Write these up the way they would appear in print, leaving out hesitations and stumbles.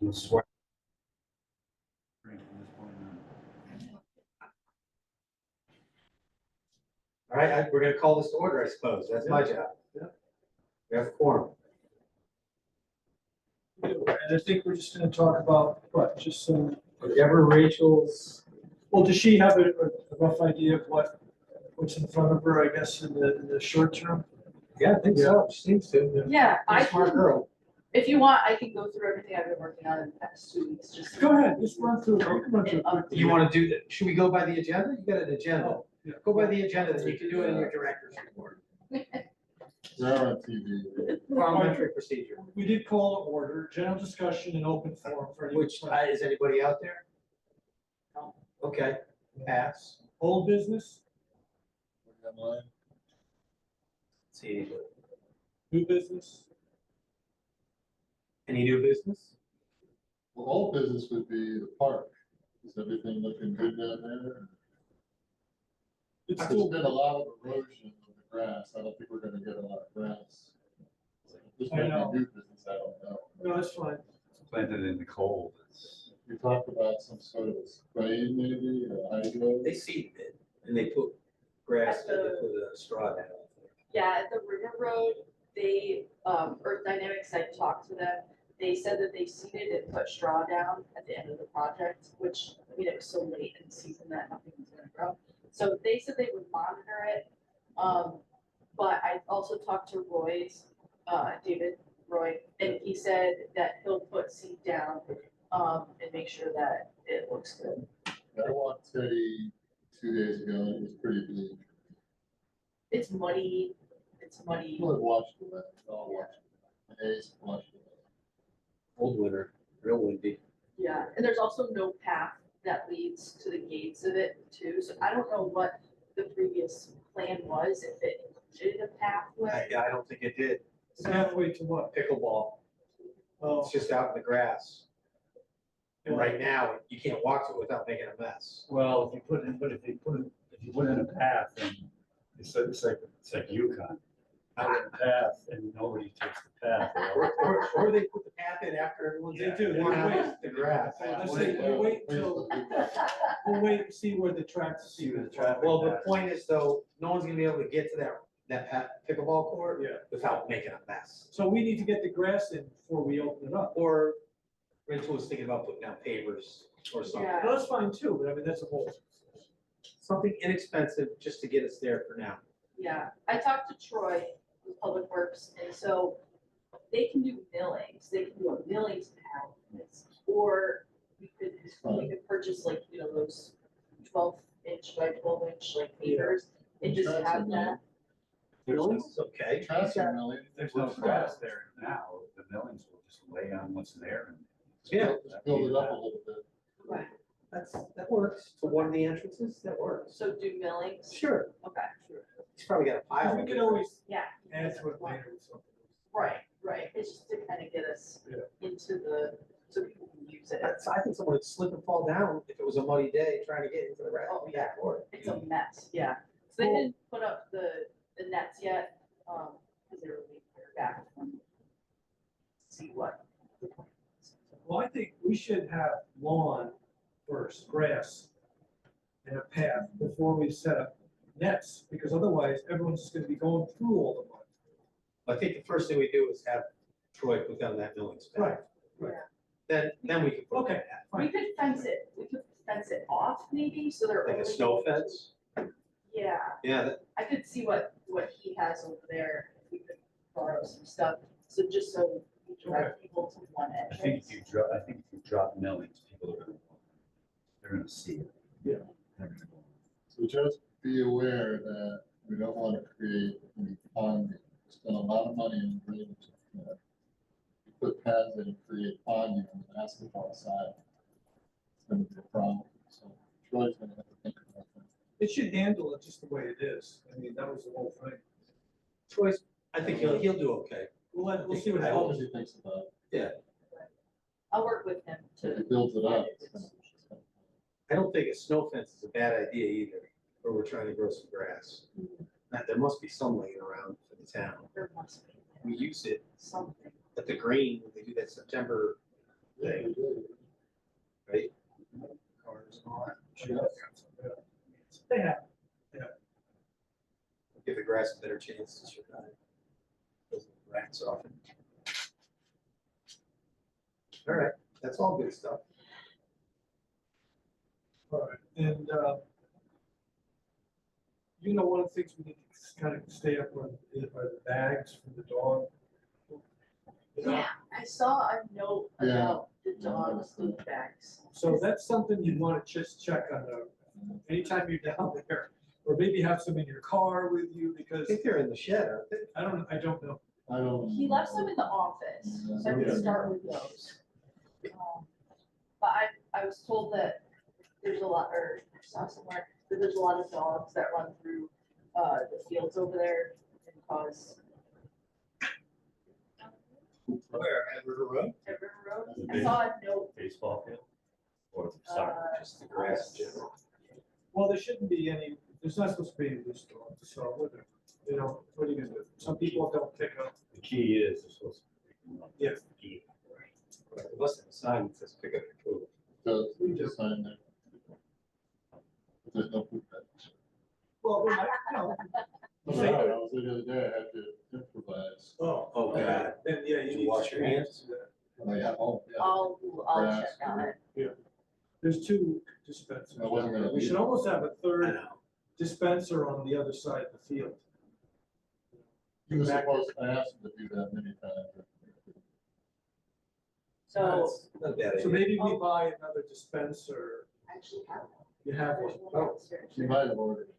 Swear. All right, we're gonna call this to order, I suppose. That's my job. Yeah. We have a quorum. And I think we're just gonna talk about, what, just some, Whatever Rachel's, well, does she have a rough idea of what's in front of her, I guess, in the short term? yeah, I think so. She seems to. Yeah, I Smart can, girl. if you want, I can go through everything I've been working on in the past 2 weeks, just. Go ahead, just run through, it. Run through it quickly. You wanna do that? Should we go by the agenda? You got an agenda. Oh, yeah. Go by the agenda, then you can do it in your director's report. They're on TV. Parliamentary procedure, We did call to order, general discussion and open forum for any. which, is anybody out there? No. Okay, pass. Old business, Let's see, new business, any new business? Well, old business would be the park. Is everything looking good down there? it's There's still, been a lot of erosion of the grass. I don't think we're gonna get a lot of grass. This I might know. be new business, I don't know. no, that's fine. Planted in the cold. We talked about some sort of spray maybe, or hydro. They seeded it and they put grass, and they put a straw down. Yeah, at the River Road, they, Earth Dynamics, I talked to them, they said that they seeded and put straw down at the end of the project, which, I mean, it was so late in the season that nothing was gonna grow. So they said they would monitor it, but I also talked to David Roy, and he said that he'll put seed down, and make sure that it looks good. I walked Teddy 2 days ago, and it was pretty bleak. It's muddy, Well, it washed away, it all washed away. The haze washed away. Old winter, real windy. yeah, and there's also no path that leads to the gates of it too, so I don't know what the previous plan was, if it included a pathway. I don't think it did. Halfway to what? Pickleball, Oh, it's just out in the grass. And right now, you can't walk to it without making a mess. Well, if you put in a path, and it's like Yukon. Put in a path and nobody takes the path. Or they put the path in after everyone's in too, they Yeah. want to the grass. Let's say you wait till, we'll wait and see where the traffic. See where the traffic. Well, the point is though, no one's gonna be able to get to that pickleball court Yeah, without making a mess. so we need to get the grass in before we open it up. Or Rachel was thinking about putting down pavers or something. Yeah. Well, that's fine too, but I mean, that's a whole. Something inexpensive just to get us there for now. Yeah, I talked to Troy with Public Works, and so they can do millings, they can do a millings pad, or we could purchase like, those 12-inch by 12-inch like pavers, and just have that. It's okay. Traffic really. There's no grass there now, the millings will just lay on what's there and. Yeah. Just build it up a little bit. Right. That works. For one of the entrances, that works. So do millings, Sure. okay, He's probably got a pile. We of can it. always yeah, add to it later with something. right, it's just to kind of get us Yeah. into so people can use it. I think someone would slip and fall down if it was a muddy day trying to get into the rest. Oh, yeah. Or It's a mess, yeah. So they didn't put up the nets yet, because they were waiting to hear back from see what. the plan is. Well, I think we should have lawn first, grass, and a path before we set up nets, because otherwise everyone's just gonna be going through all the mud. I think the first thing we do is have Troy put down that millings pad. Right. Then we can put Okay, that. We could fence it off maybe, so they're. Like a only snow able to- fence. Yeah, Yeah, I could see what he has over there, if we could borrow some stuff, so just so we drive people to one I think entrance. if you drop millings, people are gonna see it. Yeah. They're gonna go. So just be aware that we don't want to create any ponding. Spend a lot of money on drainage. You put pads in and create ponding on the asphalt side. It's gonna be a problem. So Troy's gonna have to think about that. it should handle it just the way it is. I mean, that was the whole thing. Troy's, I think he'll do okay. We'll see what I hope happens. he thinks about it. I'll work with him If he to. builds it up. it's gonna- I don't think a snow fence is a bad idea either, where we're trying to grow some grass. There must be some laying around for the town. There must be We use it something. at the green, when they do that September thing. better chance to survive. Those rats often. All right, that's all good stuff. All right, and, one of the things we need to kind of stay up on are the bags for the dog. You know, Yeah, I saw a note Yeah. about the dog's food bags. So that's something you want to just check on anytime you're down there, or maybe have some in your car with you, I because think they're in the shed, aren't they? I don't know. I don't. He left some in the office, so I Yeah. can start with those. But I was told that there's a lot, or I saw somewhere, that there's a lot of dogs that run through, the fields over there and cause. Where, at River Road? At River Road, I saw a note, Baseball field or soccer. Just the grass, general. Well, there shouldn't be any, there's not supposed to be any loose dogs, so whatever, what are you gonna do? Some people don't pick up. The key is it's supposed to. Yes. The key. Right, there must have a sign that says pick up your food. We just signed there. There's no food bags. Well, they might, I was there the other day, I had to improvise. Oh, God. Then, yeah, Did you you need. wash your hands? Oh, yeah, I'll check Grass, on it. There's two dispensers. I wasn't gonna We do should that. almost have a I third know. dispenser on the other side of the field. He was supposed, I asked him to do that many times. So, That's not a bad So idea. maybe we buy another dispenser. I actually have one. You have one. There's one Oh, downstairs. He might have ordered it.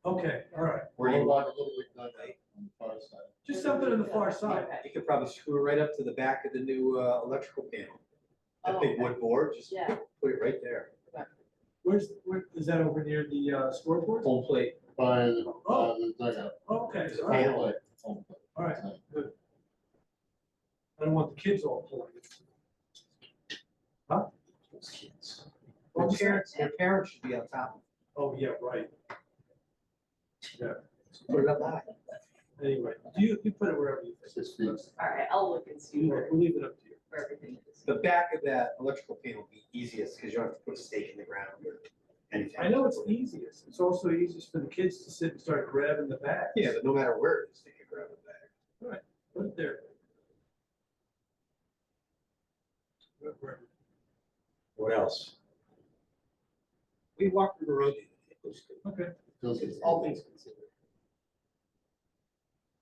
okay, all right. Where do you What want about a little league dugout on the far side? Just something on the far side. Okay. You could probably screw it right up to the back of the new electrical panel. That Oh, big okay. wood board, just Yeah. put it right there. Where, is that over near the scoreboard? Home plate. By the dugout. Okay, There's a all right, panel. Home plate. all right, good. I don't want the kids all pulling it. Those kids. What'd you say? Their parents should be on top. Oh, yeah, right. Yeah, Put it up high. anyway, you put it wherever you think. 6 feet. All right, I'll look and see We'll leave it up to you. where everything is. The back of that electrical panel would be easiest because you don't have to put a stake in the ground or anything. I know it's easiest. It's also easiest for the kids to sit and start grabbing the bags. Yeah, but no matter where it is, they can grab it back. Put it there. What else? We walked the road. It was good. Okay. Just It's all things considered.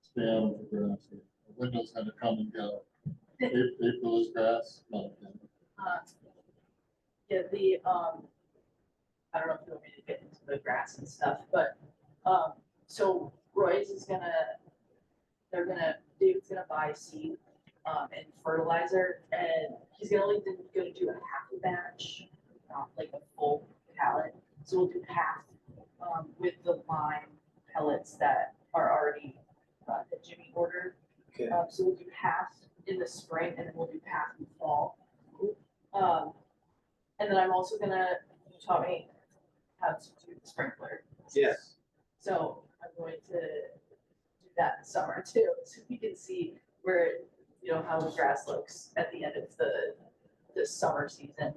stay out of the grass. The window's gonna come and go. April is grass, month. Yeah, I don't know if you want me to get into the grass and stuff, but, so Roy's is David's gonna buy seed, and fertilizer, and he's gonna do a half a batch, not like a full pallet, so we'll do half, with the lime pellets that are already, that Jimmy ordered. Okay. So we'll do half in the spring and then we'll do half in the fall. And then I'm also gonna, you taught me how to do the sprinkler. Yes. So I'm going to do that in summer too, so we can see where, how the grass looks at the end of the summer season.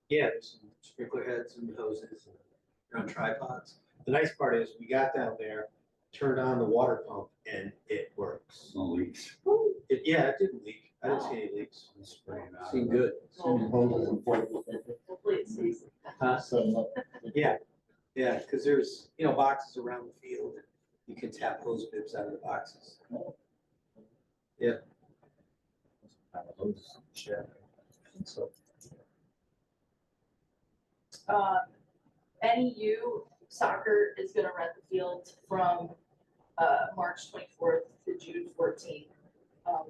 Yeah, there's some sprinkler heads and hoses and on tripods. The nice part is we got down there, turned on the water pump and it works. No leaks. Yeah, it didn't leak. I didn't see any leaks. Spraying out. Seemed good. Sending hoses and portable paper, Hopefully it stays like that. Huh? set 'em up. Yeah, yeah, because there's, boxes around the field. And you can tap hose bibs out of the boxes. So, NEU soccer is gonna rent the field from, March 24th to June 14th.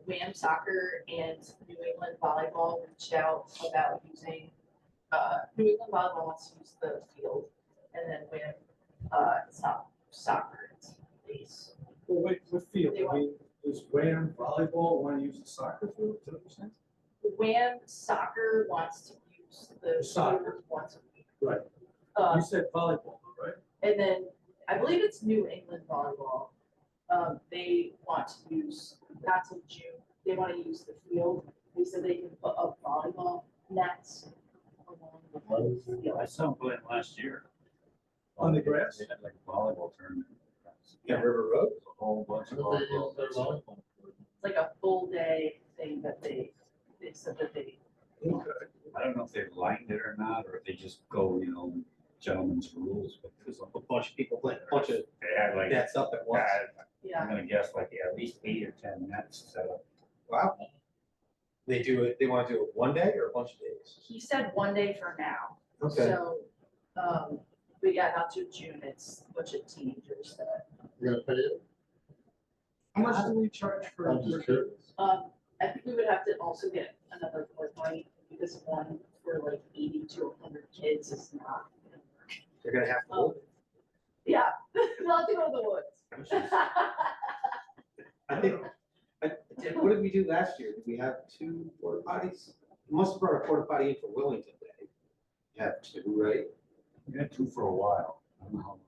Wham Soccer and New England Volleyball reached out about using, New England Volleyball wants to use the field, and then Wham, it's not soccer, it's base. Well, wait, what field? They I mean, does Wham volleyball want to use the soccer field? Is that what you're saying? Wham Soccer wants to use the Soccer. field once a week. Right. Um, You said volleyball, right? And then I believe it's New England Volleyball. They want to use, not till June, they want to use the field. They said they can put up volleyball nets along the field. I saw him playing last year. On the grass? They had like a volleyball tournament. Yeah, River Road. A whole bunch of What if they use volleyball. their volleyball court? It's like a full day thing that they said that they, I don't know if they lined it or not, or if they just go, you know, gentlemen's rules, but there's A bunch of people playing, a bunch of they had like, nets up at once. yeah. I'm gonna guess like at least 8 or 10 nets set up. Wow. They do it, they want to do it one day or a bunch of days? He said one day for now. Okay. So, but yeah, not to June, it's a bunch of teenagers that, We're gonna pay it? How much do we charge for? I'm just curious. I think we would have to also get another board point because one for like 80 to 100 kids is not. They're gonna have to hold it. Yeah, not to go to the woods. I think, what did we do last year? Did we have 2 porta potties? We must have brought a porta potty in for Wellington Day. You have 2, right? We had 2 for a while. I don't know how long.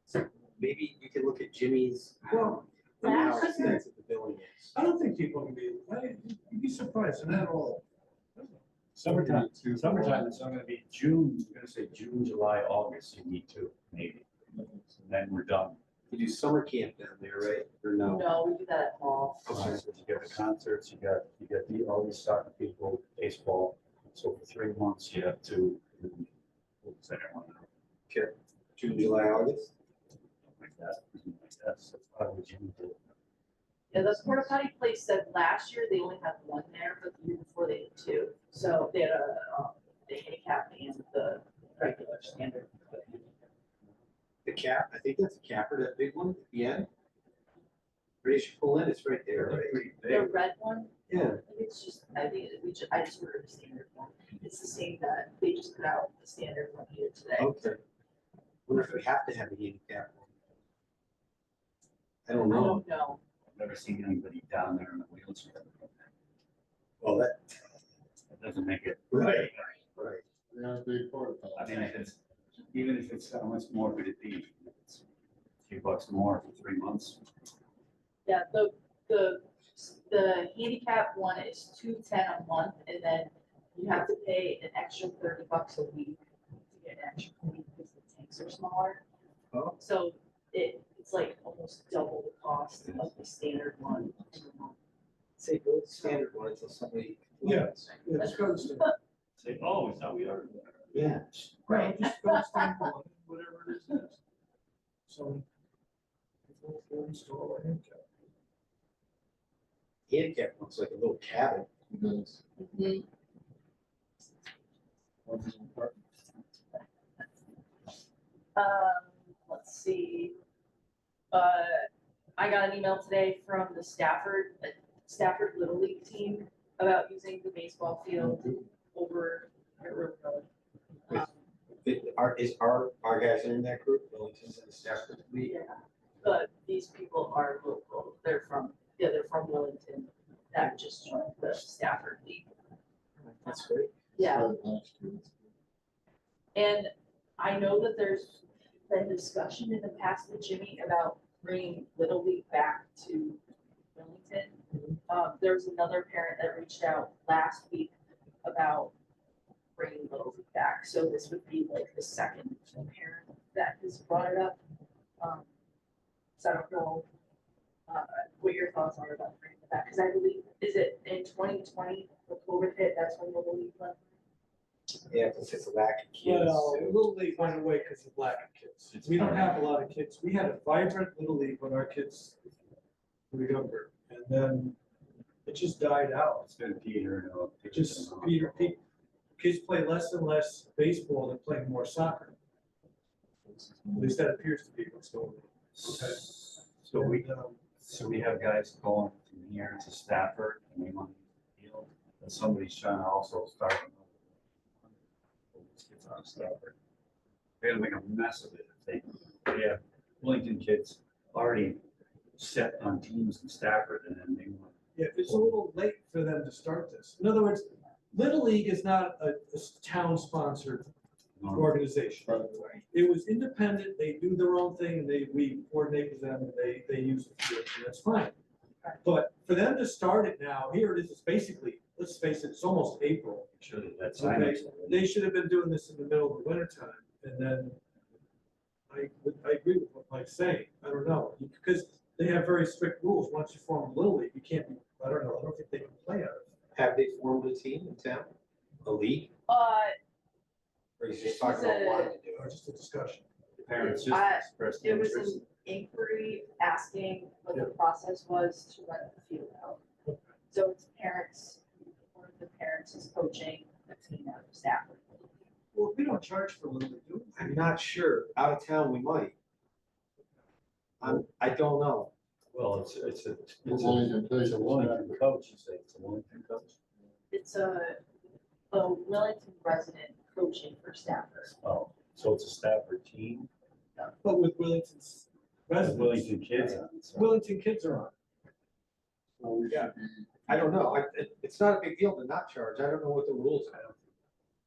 So maybe you can look at Jimmy's. Well, and how last expensive the billing is. I don't think people can be, you'd be surprised, they're not all. Summertime, summertime, it's not gonna be June, I'm gonna say June, July, August, you need 2, maybe. And then we're done. You do summer camp down there, right? Or no? No, we do that at fall. Okay. So you got the concerts, you got all these soccer people, baseball. So for 3 months, you have to. What was that one? Okay. June, July, August? Like that, something like that. So probably June to. Yeah, the porta potty place said last year they only had one there, but the year before they had 2. So they had the handicap and the regular standard. The cap, I think that's a capper, that big one at the end. Where you should pull in, it's right there, right? Pretty The big. red one, Yeah. I think it's just, I just ordered the standard one. It's the same that they just put out the standard one here today. Okay. Wonder if we have to have a handicap one. I don't I know. don't know. I've never seen anybody down there in a wheelchair. Well, that. That doesn't make it. Right. Right. We're gonna big porta I potty. mean, if it's, even if it's, how much more could it be? It's a few bucks more for 3 months. Yeah, the handicap one is $210 a month, and then you have to pay an extra $30 a week to get an extra week because the tanks are smaller. Oh. So it's like almost double the cost of the standard one. Say go with the standard one until somebody. Yeah. Yeah, just go to the, Say, oh, it's not we are. Yeah. right, just go to stand one, whatever it is. So. We'll install a handicap. Handicap looks like a little cabin. Because Mhm. one is important. Let's see. I got an email today from the Stafford Little League team about using the baseball field over at River Road. Is our guys in that group, Wellington's and the staff group? Yeah, but these people are local. They're from Wellington. That just joined the Stafford League. That's great. Yeah, Started last year. and I know that there's been discussion in the past with Jimmy about bringing Little League back to Wellington. There was another parent that reached out last week about bringing Little League back. So this would be like the second parent that has brought it up. So I don't know what your thoughts are about bringing it back, because I believe, is it in 2020, the COVID hit, that's when Little League went? Yeah, because it's a lack of kids. Well, too. Little League went away because of lack of kids. We don't have a lot of kids. We had a vibrant Little League when our kids were younger, and then it just died out. It's been Peter. Just kids play less and less baseball and playing more soccer. At least that appears to be what's going on. Okay. So we have guys going from here to Stafford and we want to field, and somebody's trying to also start. These kids out of Stafford. They're gonna make a mess of it if they have Lincoln kids already set on teams in Stafford and then they want. Yeah, it's a little late for them to start this. In other words, Little League is not a town-sponsored organization. Right. It was independent, they do their own thing, and we coordinate with them, and they use the field, and that's fine. But for them to start it now, here it is, it's basically, let's face it, it's almost April. Sure that that's. Okay, they should have been doing this in the middle of the winter time, And then I agree with what Mike's saying. I don't know, because they have very strict rules. Once you form a Little League, you can't be, I don't know, I don't think they can play out of it. Have they formed a team in town? A league? Or he's just talking about wanting to do Or it? just a discussion. Parents just expressed It was interest. an inquiry asking what the process was to rent the field out. So it's parents, one of the parents is coaching the team out of Stafford. Well, we don't charge for Little League, do we? I'm not sure. Out of town, we might. I don't know. Well, it's a Wellington plays a Wellington coach, you say, it's a Wellington coach? It's a Wellington resident coaching for Stafford. Oh, so it's a Stafford team, But with Wellington's with residents, Wellington kids on it. so- Wellington kids are on. So we Yeah. should be, I don't know. It's not a big deal to not charge. I don't know what the rules are.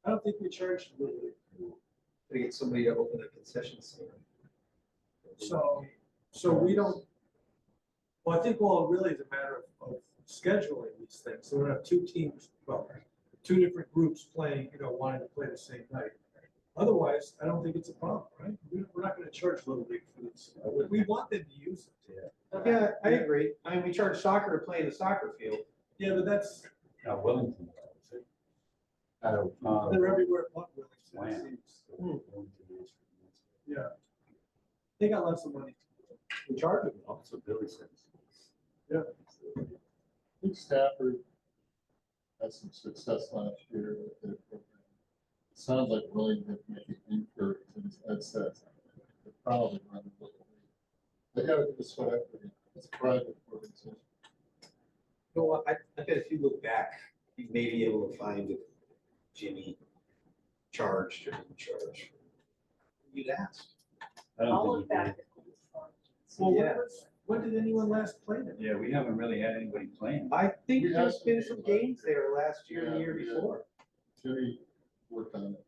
I don't think we charge Little League. To get somebody to open a concession stand. So we don't, well, I think, well, it really is a matter of scheduling these things. So we have two teams, well, two different groups playing, wanting to play the same night. Otherwise, I don't think it's a problem, right? We're not gonna charge Little League for this. We want them to use it. Yeah, I agree. I mean, we charge soccer to play in the soccer field. Yeah, but that's, Now Wellington, is it? I don't. they're everywhere but Wow. Wellington, it seems. Wellington is- Yeah. They got lots of money. We charge them. That's what Billy says. Yeah. I think Stafford had some success last year with their program. It sounds like Wellington making inquiries, and as Ed says, they're probably running a little. They gotta do this sweat equity. It's a private organization. You know what? I bet if you look back, you may be able to find if Jimmy charged or didn't charge. You'd ask. I I'll don't look think we back. did. Well, Yeah. when did anyone last play them? Yeah, we haven't really had anybody playing. I think We had there's been some some games games there last year and the Yeah, year we did. before. Jimmy worked on it.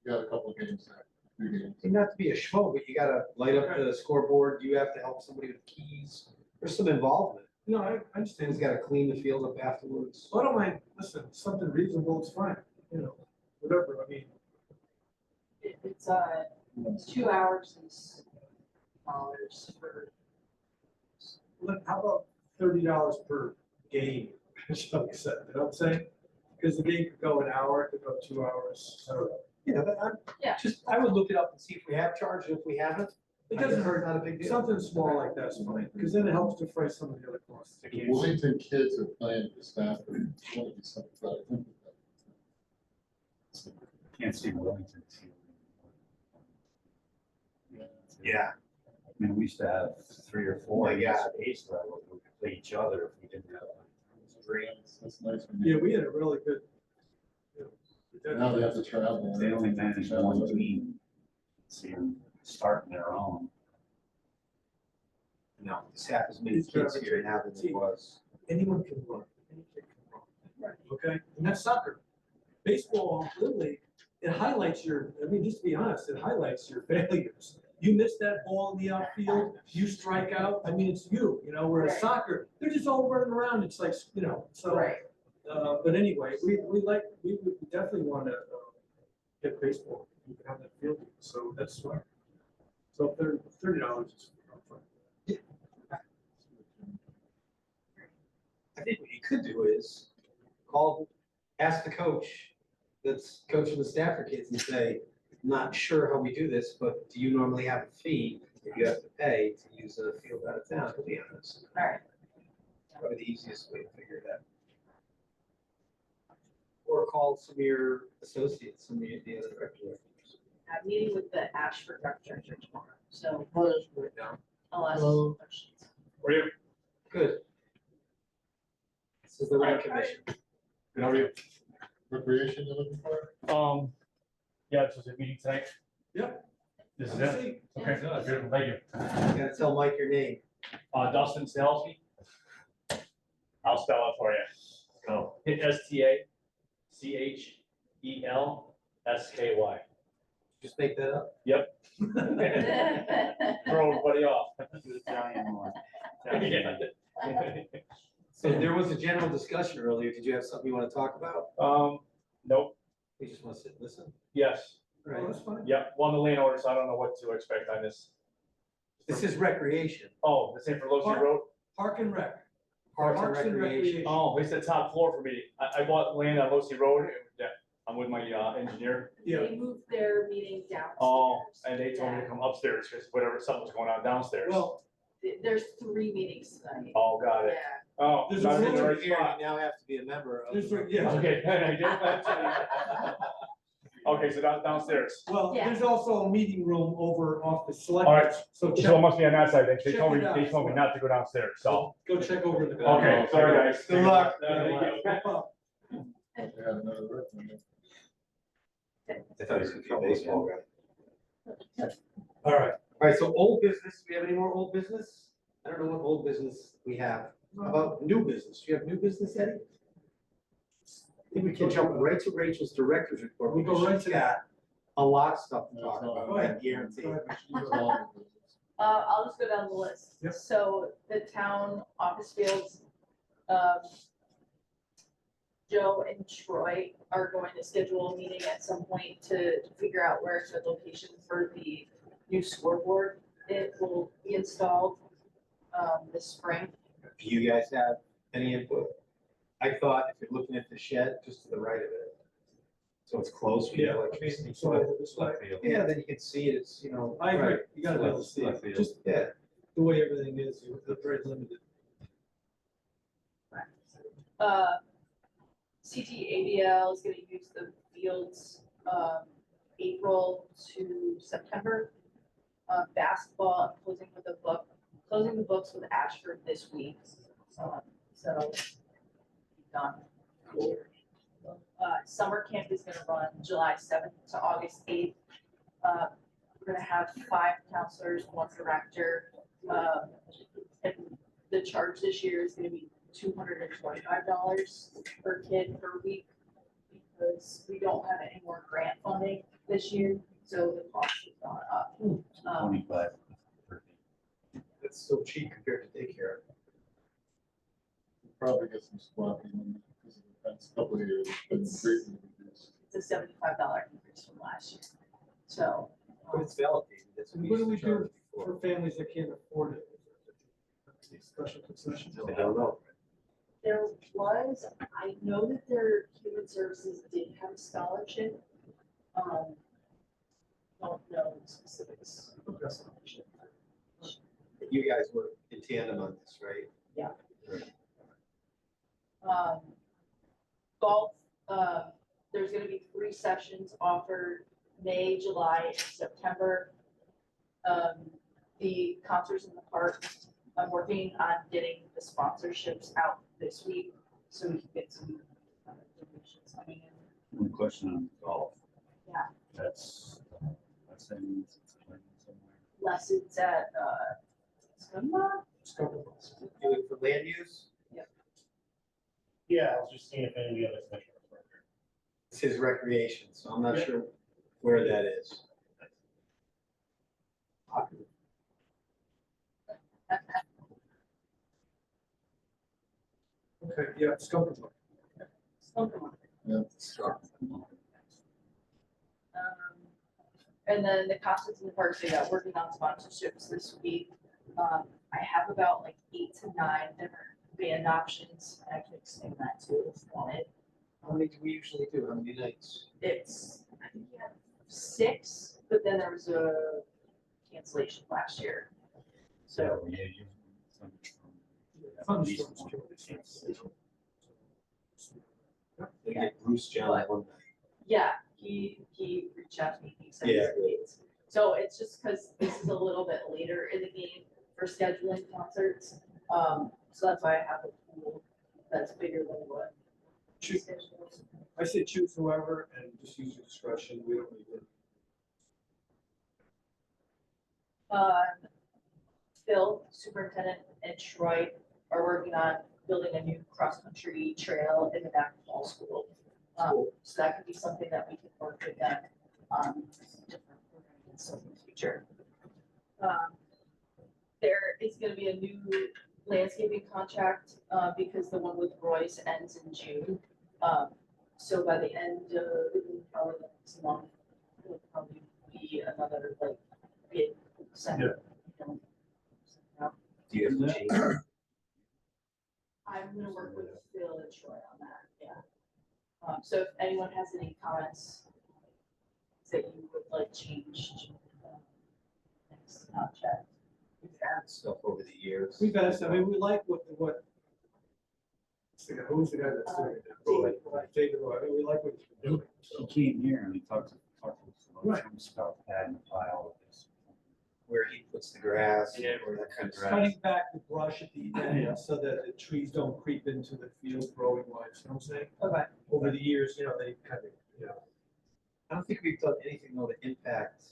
Got a couple of games there, 2 games. And not to be a schmo, but you gotta light up the scoreboard. You have to help somebody with keys. There's some involvement. No, I understand. He's gotta clean the field up afterwards. I don't mind, listen, something reasonable, it's fine, whatever, I mean, It's 2 hours and $6 for. how about $30 per game, shall we say, you know what I'm saying? Because the game could go an hour, it could go 2 hours, I don't know. Yeah, but I would look it up and see if we have charged, and if we haven't, It I doesn't guess it's hurt, not a big deal. something small like that's fine, because then it helps defray some of the other costs. The Wellington kids are playing for Stafford. It's gonna be something about it. Can't see Wellington. Yeah. I mean, we used to have 3 or 4. Oh my God. Age level, we could play each other if we didn't have. That's nice. when Yeah, you- we had a really good. Now they have to travel. They only managed one team. See them starting their own. No, this half as many It's kids garbage. here now than there was. Anyone can run, any kid can run. Okay, and that's soccer. Baseball, Little League, it highlights just to be honest, it highlights your failures. You miss that ball in the outfield, you strike out, it's you, whereas Right. soccer, they're just all running around, it's like, so. Right. But anyway, we would definitely want to get baseball, you can have that field, so that's smart. So $30 is. I think what you could do is ask the coach that's coaching the Stafford kids and say, not sure how we do this, but do you normally have a fee that you have to pay to use a field out of town, to be honest? All right. Probably the easiest way to figure it out. Or call some of your associates, some of the other directors. I'm meeting with the Ashford Rec Director tomorrow, so Down. I'll ask Hello. some questions. Were you? Good. This is the rec commission. Good, how are you? Recreation you're looking for? Yeah, it's just a meeting tonight. Yep. This is it? Okay, beautiful, thank you. You gotta tell Mike your name. Dustin Stalsky. I'll spell it for you. Go. STACHELSKY. Just make that up. Throw everybody off. Italian one. Yeah. So there was a general discussion earlier. Did you have something you want to talk about? Nope, We just want to sit and listen. yes, Oh, that's fine. Yep, well, I'm the landowner, so I don't know what to expect on this. This is recreation, Oh, the same for Losi Road? Park and Rec. parks and recreation. Oh, it's the top floor for me. I bought land on Losi Road, and yeah, I'm with my engineer. Yeah, They moved their meeting downstairs. Oh, and they told me to Yeah. come upstairs, because whatever, something's going on downstairs. well, There's 3 meetings tonight. Oh, got it. Yeah. Oh, There's not a in the room right Here, spot. you now have to be a member of. there's, yeah, Okay, I get it. Okay, so downstairs. well, Yeah. there's also a meeting room over off the select. All right, So So it check, must be on that side, then. They check told me, it out. they told me not to go downstairs, so. go check over in the. Okay, sorry, guys. Good luck. Thank you. They had another roof on it. I thought he was gonna be a baseball guy. All right, All right, so old business, do we have any more old business? I don't know what old business we have. How about new business? Do you have new business, Eddie? I think we can jump right to Rachel's director's report. We go because right she's to got a lot of stuff to Yeah, talk it's all- about, go I ahead. guarantee. Go ahead. It's all in business. I'll just go down the list. Yep. So the town office fields, Joe and Troy are going to schedule a meeting at some point to figure out where's the location for the new scoreboard. It will be installed, this spring. Do you guys have any input? I thought if you're looking at the shed, just to the right of it. So it's close, we yeah, have I mean, electricity. so over this way. Yeah, then you can see it, it's, you know. I agree, right. you gotta be able to see Left it, field. just Yeah, the way everything is, you're very limited. CTABL is gonna use the fields, April to September. Basketball, closing the books with Ashford this week. So, done. Cool. Summer camp is gonna run July 7th to August 8th. We're gonna have 5 counselors, 1 director. And the charge this year is gonna be $225 per kid per week, because we don't have any more grant funding this year, so the cost has gone up. 25. that's so cheap compared to daycare. Probably get some squawking in it because of the past couple of years. It's been greatly reduced. It's a $75 increase from last year, so. But it's validated, that's what we What do used we to charge do before. for families that can't afford it? Special concessions. I don't know. There was, I know that their human services did have a scholarship. Don't know the specifics of the scholarship. You guys were in tandem on this, right? Golf, there's gonna be 3 sessions offered, May, July, and September. The concerts in the park, I'm working on getting the sponsorships out this week, so we can get some donations coming in. One question on golf. Yeah. That's in somewhere. Lessons at, Scunna? You look for land use, Yeah, I was just seeing if any of the other commissioners were here. it's his recreation, so I'm not Yeah. sure where that is. Okay, yeah, it's coming. Scunna. Yeah. And then the concerts in the park, so yeah, working on sponsorships this week. I have about like 8 to 9 different band options, and I can explain that too if you wanted. How many do we usually do? How many nights? It's, I think you have 6, but then there was a cancellation last year. So, Yeah, you. We get Bruce John one night. yeah, he reached out to me, he said his Yeah. dates. So it's just because this is a little bit later in the game for scheduling concerts. So that's why I have a pool that's bigger than what. he Choose- schedules. I say choose whoever and just use your discretion, we don't need to. Phil, superintendent, and Troy are working on building a new cross-country trail in the back of Hall School. So that could be something that we could work with them on different programs in the future. There is gonna be a new landscaping contract, because the one with Royce ends in June. So by the end of, probably next month, would probably be another like bid center. Do you have to change? I'm gonna work with Phil and Troy on that, yeah. So if anyone has any comments that you would like changed, next project. We've had stuff over the years. We've asked, I mean, we like what, who's the guy that's doing it? Roy. David Roy, I mean, we like what he's been doing. He came here and he talked to us Right. about some stuff, adding a pile of this. Where he puts the grass, Yeah. or that kind of grass. Cutting back the brush at the end so that the trees don't creep into the field growing lines, you know what I'm saying? Okay. Over the years, you know, they kind of, you know. I don't think we've done anything though to impact,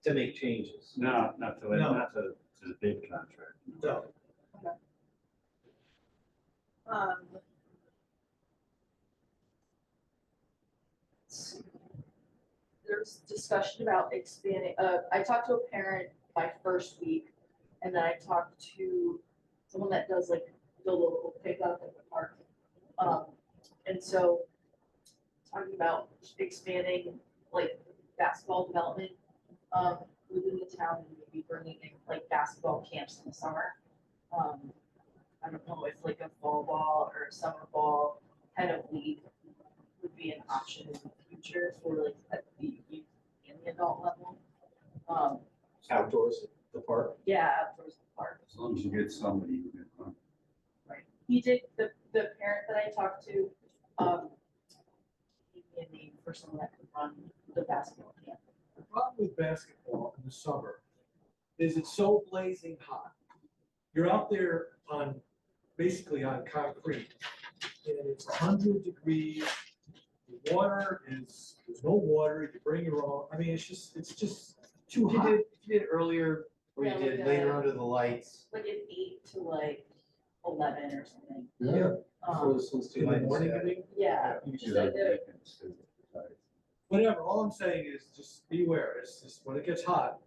to make changes. No, not to, No. not to the big contract. So, Um. let's see. There's discussion about expanding, I talked to a parent my first week, and then I talked to someone that does like the local pickup at the park. And so talking about expanding like basketball development, within the town and maybe bringing in like basketball camps in the summer. I don't know if like a fall ball or a summer ball kind of league would be an option in the future for like at the youth and the adult level. Outdoors at the park. Yeah, outdoors in the park. As long as you get somebody who can run. Right. He did, the parent that I talked to, gave me a name for someone that could run the basketball camp. the problem with basketball in the summer is it's so blazing hot. You're out there on, basically on concrete, and it's 100 degrees. The water is, there's no water, you bring your own, I mean, it's just too If you hot. did, if you did earlier, or you Yeah, did like later a- under the lights. Like an 8 to like 11 or something. Yeah, So this one's too In the light. morning, I mean, Yeah, You just should like have the, weekends too. whatever, all I'm saying is just beware, it's just when it gets hot.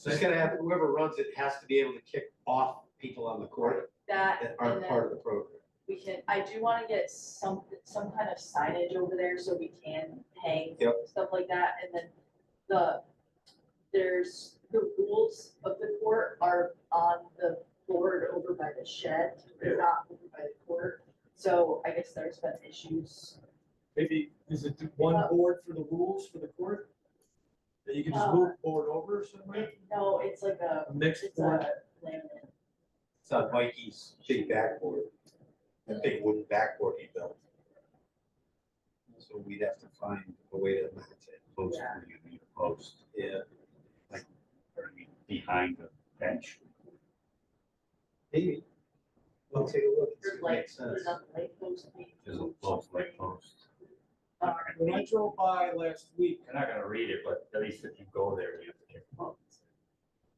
Just gotta have, whoever runs it has to be able to kick off people on the court that, that and aren't then part of the program. we can, I do wanna get some kind of signage over there so we can hang Yep. stuff like that, and then there's the rules of the court are on the board over by the shed, they're not over by the court. So I guess there's been issues. Maybe, is it one board for the rules for the court? That you can just move board over or something? No, it's like A mixed it's board? a laminate. It's on Mikey's big backboard, that big wooden backboard he built. So we'd have to find a way to mount it. Post, Yeah. where you need a post, Yeah, or you behind the bench. maybe. We'll take a look, and see There's if it like, makes sense. there's a light post. There's a post, like post. When I drove by last week, You're not gonna read it, but at least if you go there, you have to kick them up.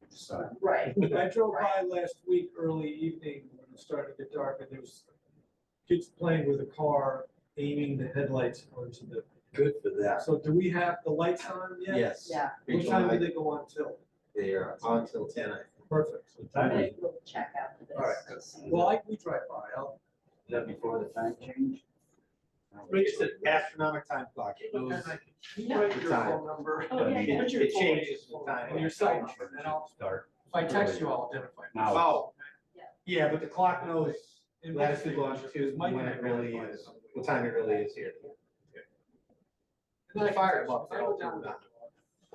So, Right, when I drove by last week, early evening, when it started to get dark, and there was kids playing with a car, aiming the headlights onto the, Good for that. so do we have the lights on yet? Yes. yeah, What Rachel time and do I, they go on till? they are on till 10, I think. Perfect. what I'm time gonna is, go check after this. All right. to see. Well, we drive by, I'll, is that before the time change? It's an astronomical time clock. It and knows I can, you write your Time. phone number. Oh, yeah, yeah. Put your It phone- changes with time. And your cell number, and I'll, Start. if I text you, I'll identify. Now. Oh. Yeah. Yeah, but the clock knows In latitude, my longitude, signature, Mike when and it I really identify is, something. what time it really is here. And then I can Fire text you. department, I go down they'll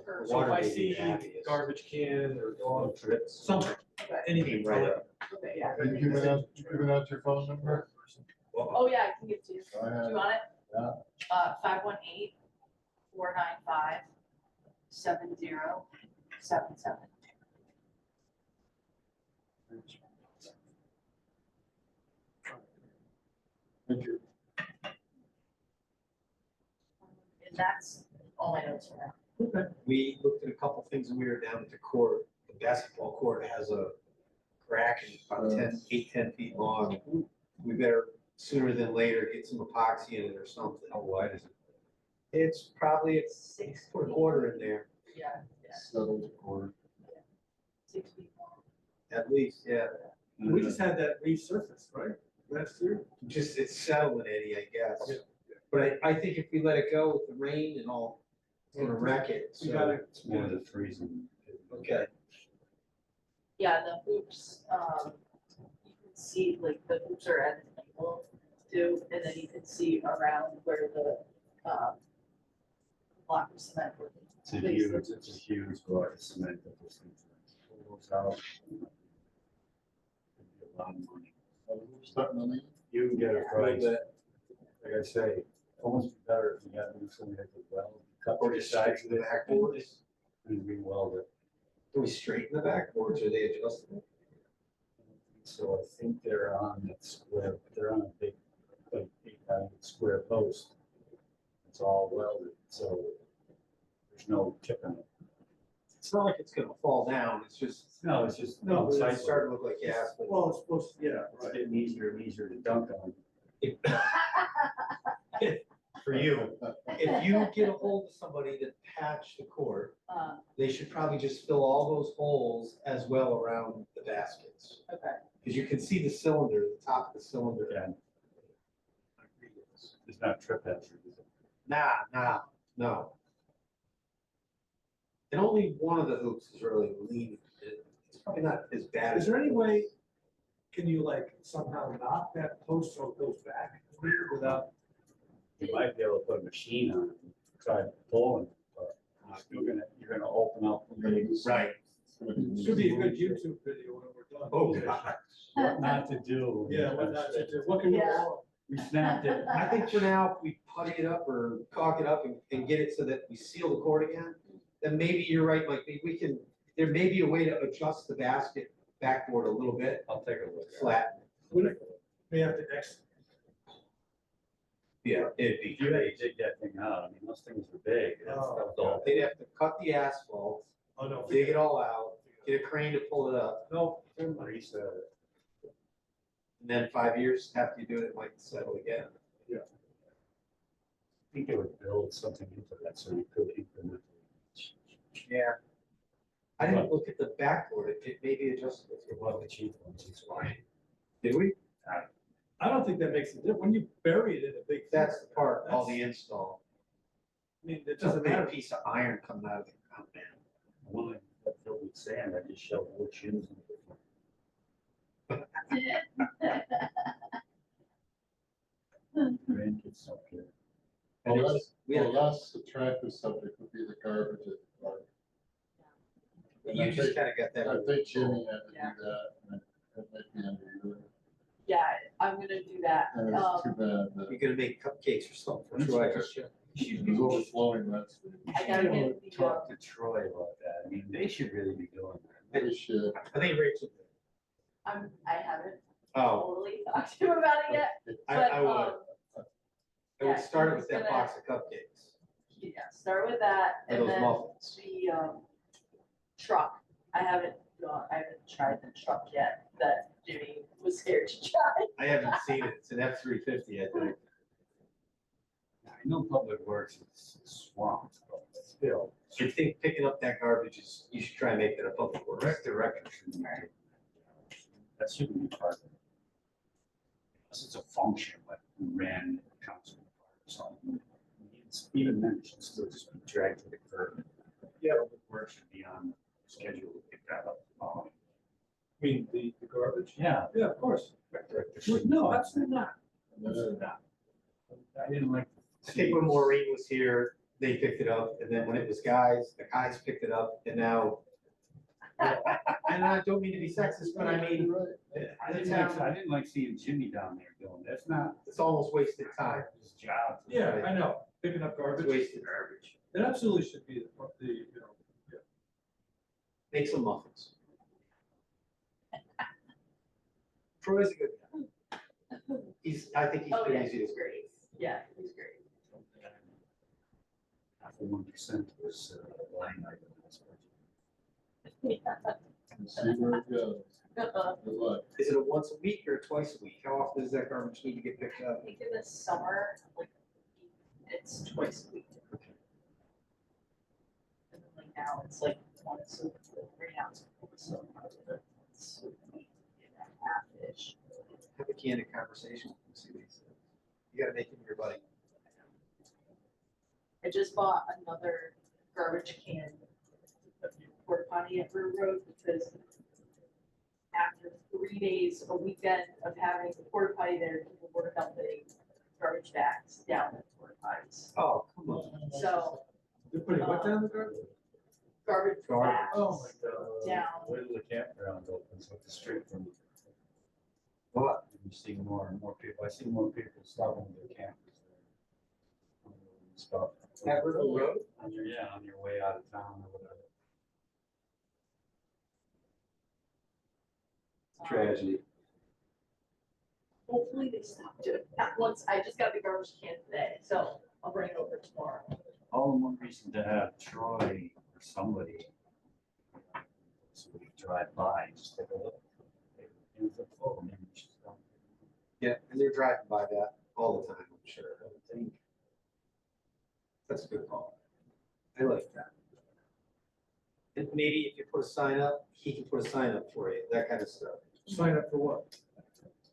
there. Or- So if I Water see baby happiest. garbage can or dog, Trips. something, Okay, anything, Right right up. okay, yeah. you giving out your phone number? Oh, yeah, I can give it to you. Go Do ahead. you want it? Yeah. 518-495-7077. Thank you. And that's all my notes for now. Okay. We looked at a couple things when we were down at the court. The basketball court has a crack and it's about 10 feet long. We better sooner than later get some epoxy in it or something. How wide is it? It's probably, it's 6 foot quarter in there, Yeah, yeah, Settled or 6 feet long. at least, yeah. We just had that resurfaced, right, last year? Just, it's settling, Eddie, I guess. Yeah. But I think if we let it go with the rain and all It's gonna wreck it, We so, gotta, It's more the freezing. okay. Yeah, the hoops, you can see like the hoops are at an angle too, and then you can see around where the, block of cement would. It's a huge block of cement that this thing pulls out. It'd be a lot of money. We're starting to leave. You can get a A price, little bit. like I say, almost be better if you had something that could weld, cut Or the just sides straighten of the it backboards. and re-weld it. Do we straighten the backboards, or are they adjustable? So I think they're on that square, they're on a big, like, 8 square post. It's all welded, so there's no chipping it. It's not like it's gonna fall down, it's just, No, it's just. No, it's insightful. starting to look like asphalt. well, it's supposed to, yeah, It's right. getting easier and easier to dunk on. For you, if you get a hold of somebody to patch the court, they should probably just fill all those holes as well around the baskets. Okay, Because you can see the cylinder, the top of the cylinder. And it's not trip hazard, is it? Nah, no. And only one of the hoops is really leaning. It's probably not as bad. Is there any way, can you like somehow knock that post so it goes back without, You might be able to put a machine on it, and try pulling, but you're gonna open up. We're gonna do some- Right. it's gonna be- should be a good YouTube video when we're done. Oh, God. What not to do. Yeah, what not to do, what can go Yeah. wrong? We snapped it. I think for now, if we putty it up or caulk it up and get it so that we seal the cord again, then maybe you're right, Mike, maybe we can, there may be a way to adjust the basket backboard a little bit, I'll take a look. at it. flat. We have to X, Yeah, it'd be If you had great. to dig that thing out, I mean, those things are big. and Oh. stuff, So they'd have to cut the asphalt, oh, no. dig it all out, get a crane to pull it up, No, Reset it. and then 5 years after you do it, it might settle again. I think they would build something into that so you could incrementally. Yeah. I didn't look at the backboard, it may be adjustable if you One of want. the cheap ones, it's fine. Did we? I don't think that makes a difference, when you bury it in a big. That's the part, all the install. I mean, it Just a doesn't big matter. piece of iron coming out of the ground, man. One that filled with sand, I just shoved wood shims in it. Grandkids don't care. Well, that's, We had- well, that's the attractive subject would be the garbage at the park. And You just kinda got that. I think Jimmy had to Yeah. do that, and it might be under your, yeah, I'm gonna do that. and it's too bad that You're gonna make cupcakes or something for Why don't Troy. you aren't just- you? it was overflowing rents. I gotta get the, Talk to Troy about that. I mean, they should really be doing that. They should. I think Rachel. I haven't Oh, totally talked to him about it yet, I but, would, I yeah, would start he's with that gonna- box of cupcakes yeah, start with that, and and those then muffins. the, truck. I haven't tried the truck yet, that Jimmy was scared to try. I haven't seen it. It's an F-350, I think. I know Public Works is swamped, but still, I think picking up that garbage is, you should try and make that a public works. direct director shouldn't matter. That shouldn't be part of it. Unless it's a function, like we ran council or something. Even then, it should still just be dragged to the curb. Yeah, Public Works should be on schedule to pick that up. I mean, the garbage? Yeah. Yeah, of course. Direct director should- No, absolutely not. Absolutely not. I didn't like. I think when Maureen was here, they picked it up, and then when it was guys, the guys picked it up, and now. And I don't mean to be sexist, but I mean, I the didn't town, like seeing Jimmy down there doing, that's not it's almost wasted time. his job. Yeah, I know, picking up It's garbage, wasted garbage. it absolutely should be the, you know, Make some muffins. Troy's a good guy. I think he's Oh, pretty yeah, easy he's to. great, yeah, he's great. Half of 1% was line item. in this budget. And see where it goes. Good luck. Is it a once a week or twice a week? How often does that garbage need to get picked I up? think in the summer, like, it's twice a week. And then like now, it's like once a week, right now it's so it's a week and a half-ish. Have a candid conversation. See what he says. You gotta make him your buddy. I just bought another garbage can porta potty at River Road because after 3 days, a weekend of having the porta potty there, people were dumping garbage bags down the porta potties. Oh, come on. So They're putting what down the garbage? garbage Garbage. bags Oh my God. down. Where the campground opens with the street from. What? You see more and more people, I see more people stopping their campers there. Stop. At River Road? On your, yeah, on your way out of town or whatever. Tragedy. Hopefully they stop doing that. Once, I just got the garbage can today, so I'll bring it over tomorrow. All the more reason to have Troy or somebody. So we drive by, just take a look. It's a full, maybe we should stop. Yeah, and they're driving by that all the time, I'm sure. I would think. That's a good call. I like that. And maybe if you put a sign up, he can put a sign up for you, that kind of stuff. Sign up for what?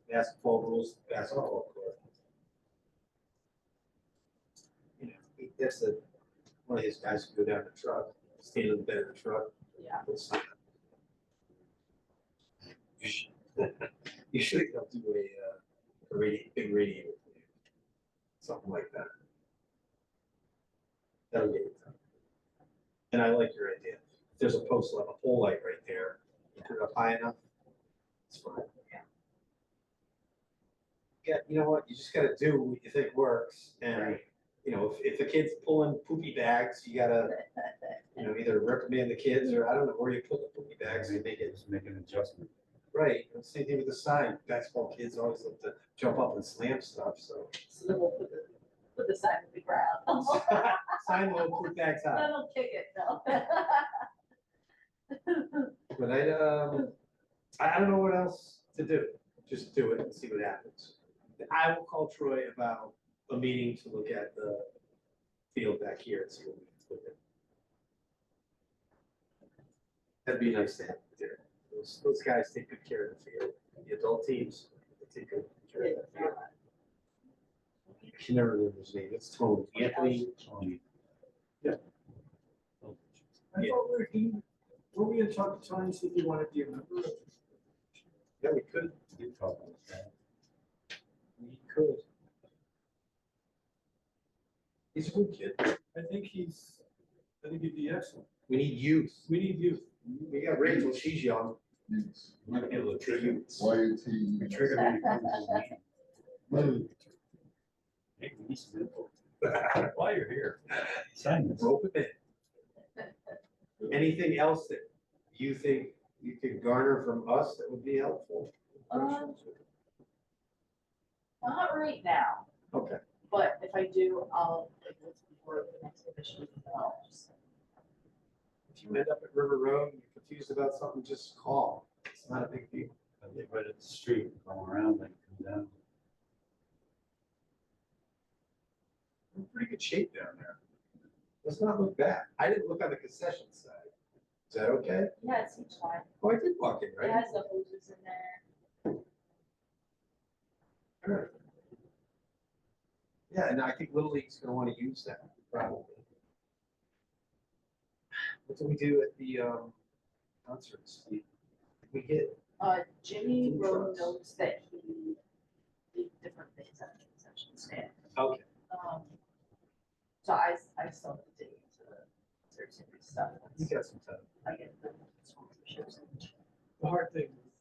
Basketball rules, basketball court. You know, that's one of his guys who go down the truck, stand in the bed of the truck, Yeah. put a sign up. Usually they'll do a big radiator, for you. Something like that. That'll get it done. And I like your idea. If there's a post, like a pole light right there, you put it up high enough, it's fine. Yeah, you know what, you just gotta do what you think works, and, Right. you know, if the kid's pulling poopy bags, you gotta, you know, either reprimand the kids, or I don't know where you put the poopy bags, and make it Just make an adjustment. right, and same thing with the sign, basketball kids always love to jump up and slam stuff, so. So then we'll put the sign in the ground. Sign will poop bags I high, don't kick it, no. but I don't know what else to do, just do it and see what happens. I will call Troy about a meeting to look at the field back here and see what we can put in. That'd be nice to have there. Those guys take good care of the field. The adult teams, they take good care of the field. I can never remember his name. It's Tony. Anthony. Tony. Yeah. I thought were we in talk to Tony, see if he wanted to be a member? Yeah, we could. You talk about that. We could. He's a good kid. I think he'd be excellent. We need youth. We need youth. We got Rachel, she's young. Use Might be able to trigger. YAT. Trigger me to come to the meeting. Hey, we need some info. While you're here, sign this. Rope it in. Anything else that you think you could garner from us that would be helpful? Not right now, Okay. but if I do, I'll, like, what's before the next commission, I'll just. If you end up at River Road and you're confused about something, just call. It's not a big deal. I live right at the street, going around, like, come down. We're in pretty good shape down there. Does not look bad. I didn't look on the concession side. Is that okay? Yeah, it seems fine. Oh, I did walk in, It right? has the hoses in there. Alright. Yeah, and I think Little League's gonna wanna use that, probably. What do we do at the, concerts? We get, Jimmy Food wrote trucks. notes that he did different things at the concession stand. okay, So I still have to dig into the certain stuff. you got some time. I get the sponsorships. The hard thing with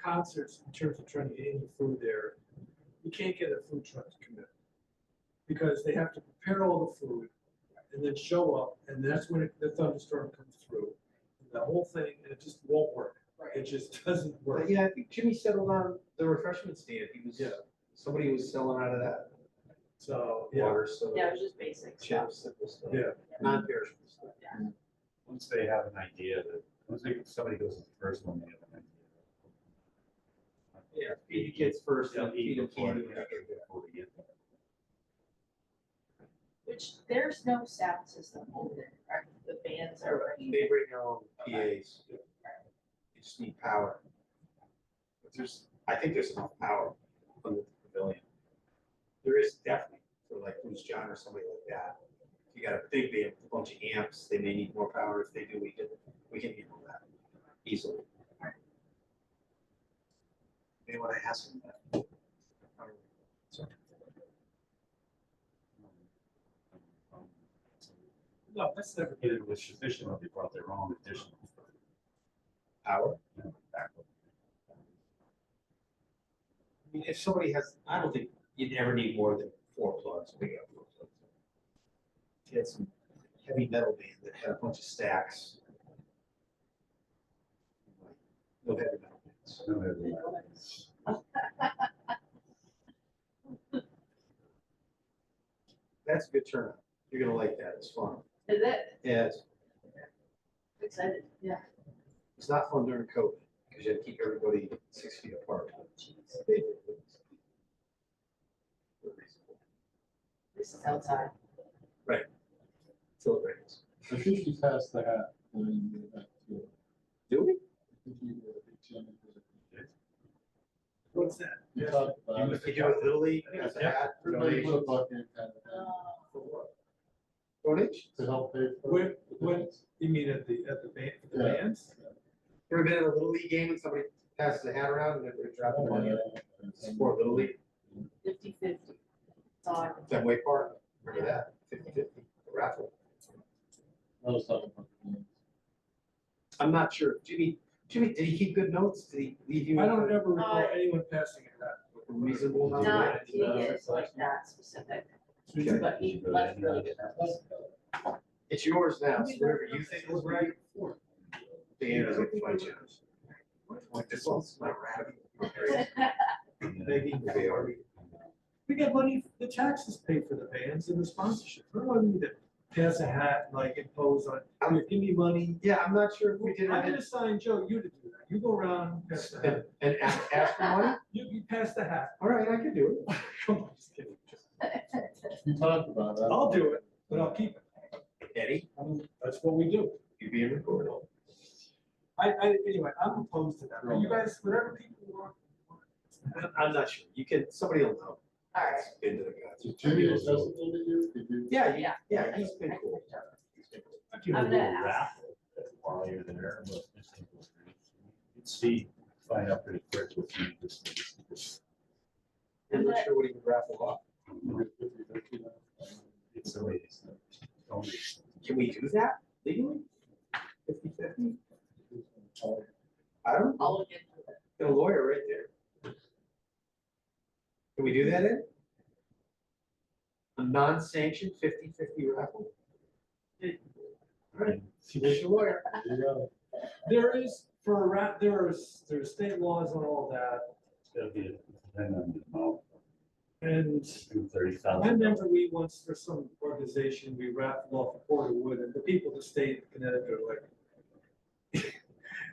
concerts in terms of trying to get any food there, you can't get a food truck to come in. Because they have to prepare all the food and then show up, and that's when the thunderstorm comes through. And the whole thing, and it just won't work. It Right. just doesn't work. But yeah, I think Jimmy settled on the refreshment stand. He was, somebody was selling out of that. So, yeah, Water, soda, Yeah, it was just basic stuff. chips, simple stuff. yeah. Non-perishable stuff. Once they have an idea that, once somebody goes to the first one, they have an idea. Yeah, feed the kids first, They'll and eat feed them before candy. before they get there. Which there's no sound system over there, right? The bands are already. They bring their own PAs. You just need power. But I think there's enough power on the pavilion. There is definitely for like Bruce John or somebody like that. you got a big band with a bunch of amps, they may need more power. If they do, we can handle that easily. Maybe when I ask them that. No, that's never. It was sufficient if they brought their own additional. Power? you know, backup. I mean, if somebody has, I don't think you'd ever need more than 4 plugs. We got 4 plugs. If you had some heavy metal band that had a bunch of stacks. No heavy metal bands. No, they're- That's a good turnout. You're gonna like that. It's fun. Is it Yeah, excited? Yeah. it's not fun during COVID because you have to keep everybody 6 feet apart. This is outside. Till it rains. I think you passed the hat when you did that too. Do we? I think you did a big Jimmy did it. What's that? You talked about You it. do it Little League as a hat, Everybody put a donations, bucket kind of Oh. donations. to help pay for. When, you mean at the band, the Yeah. bands? Ever been at a Little League game and somebody passes a hat around and they're dropping money in support Little League? 50-50. Sorry. Fenway Park, remember that? 50-50, the raffle. I was talking about the games. I'm not sure. Jimmy, did he keep good notes? Did he leave you? I don't ever recall anyone passing it that. A reasonable amount? Not kids like that specific, Okay. but he left really good notes. It's yours now, so whatever you think is right. The end is like flight challenge. Like this one's not rabbit. Maybe they are. We get money, the taxes pay for the bands and the sponsorship. We don't need to pass a hat, and like impose on, "Here, give me money. Yeah, I'm not sure if we did I'm it. gonna assign Joe, you to do that. You go around, and pass the hat. And ask for money? You pass the hat. All right, I can do it. Come on, just kidding. You talked about that. I'll do it, but I'll keep it. Eddie, That's what we do. you being recorded. Anyway, I'm opposed to that. But you guys, whatever people want. I'm not sure. You can, somebody will know. All right. It's into the guts. Did Jimmy accessible to you? Did you? Yeah, Yeah. yeah, he's been cool. I do a I'm little gonna ask. raffle while you're there, but just think of it. You'd see, find out pretty quick with you, this. I'm not sure what he would raffle off. It's the way it's. Can we do that legally? 50-50? I don't know. I'll look into it. Got a lawyer right there. Can we do that, Ed? A non-sanctioned 50-50 raffle? Right. There's your lawyer. There you go. There is, for a rap, there's state laws on all that. It's gotta be, depending on the amount, And 30,000. I remember we once, for some organization, we raffled off a quarter wood, and the people of the state of Connecticut are like,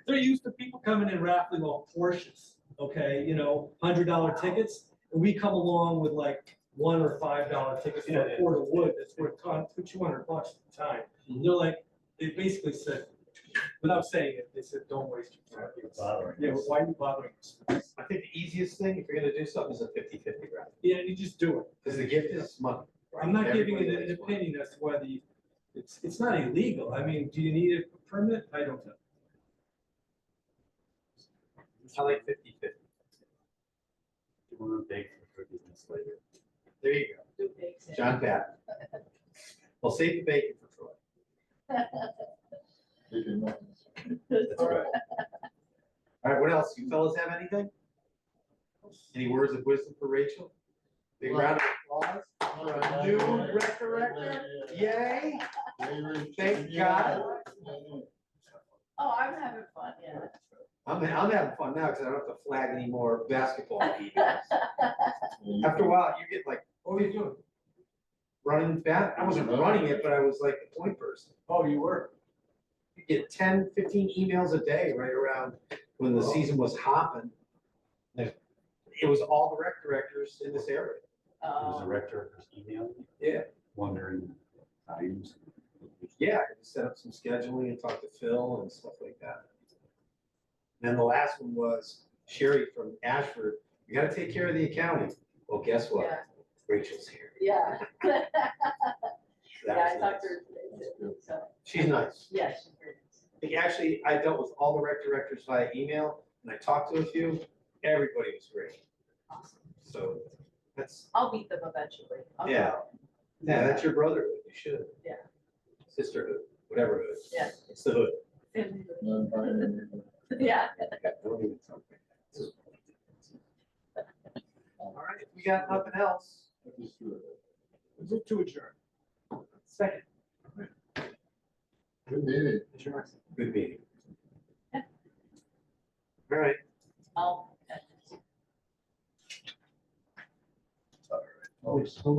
they're used to people coming in raffling off Porsches, okay, $100 tickets, and we come along with like $1 or $5 tickets for a quart of wood that's worth $200 at the time. They're like, they basically said, without saying it, they said, don't waste your time. Bothering Yeah, us. why are you bothering us? I think the easiest thing, if you're gonna do something, is a 50-50 raffle. Yeah, you just do it. Because the gift is money. right? I'm not giving Everybody an likes money. opinion as to whether it's not illegal. I mean, do you need a permit? I don't know. I like 50-50. You wanna beg for forgiveness later. There you go. Do big things. John Pat. Well, save the bacon for Troy. You can, That's all right. All right, what else? You fellas have anything? Any words of wisdom for Rachel? Big round of applause for a new rec director. Yay! Thank God. Oh, I'm having fun, yeah. I'm having fun now because I don't have to flag any more basketball emails. After a while, you get like, What are you doing? running back. I wasn't running it, but I was like the point person. Oh, you were? You get 10, 15 emails a day right around when the season was hopping. It was all the rec directors in this area. There's a rector who's emailing, Yeah. wondering times. Yeah, I set up some scheduling and talk to Phil and stuff like that. And then the last one was Sherry from Ashford. You gotta take care of the accounting. Well, guess what? Yeah. Rachel's here. Yeah. That Yeah, was I talked to nice. her today, too, so, She's nice. yeah, she's very nice. Actually, I dealt with all the rec directors via email, and I talked to a few, everybody was great, Awesome. so that's, I'll meet them eventually. I'll Yeah. go. yeah, that's your brotherhood, you should. Yeah. Sisterhood, whatever hood. Yeah. It's the hood. Non-binary. Yeah. All right, if we got nothing else. Move to adjourn. Second. Good meeting. Good meeting. Yeah. All right. I'll. Oh, so much.